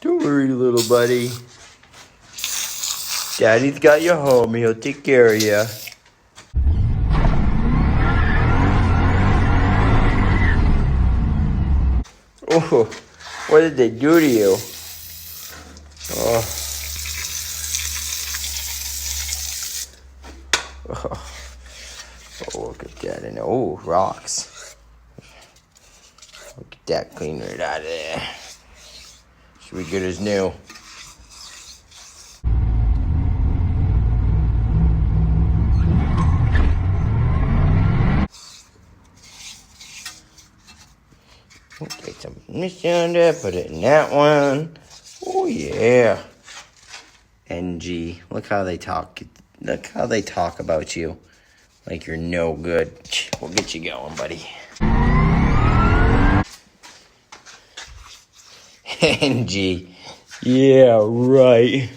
Don't worry, little buddy. Daddy's got you home. He'll take care of you. Oh, what did they do to you? Oh. Oh, look at that. And oh, rocks. Look at that. Clean it out of there. Should be good as new. Take some this down there, put it in that one. Oh yeah. NG. Look how they talk. Look how they talk about you. Like you're no good. We'll get you going, buddy. NG. Yeah, right.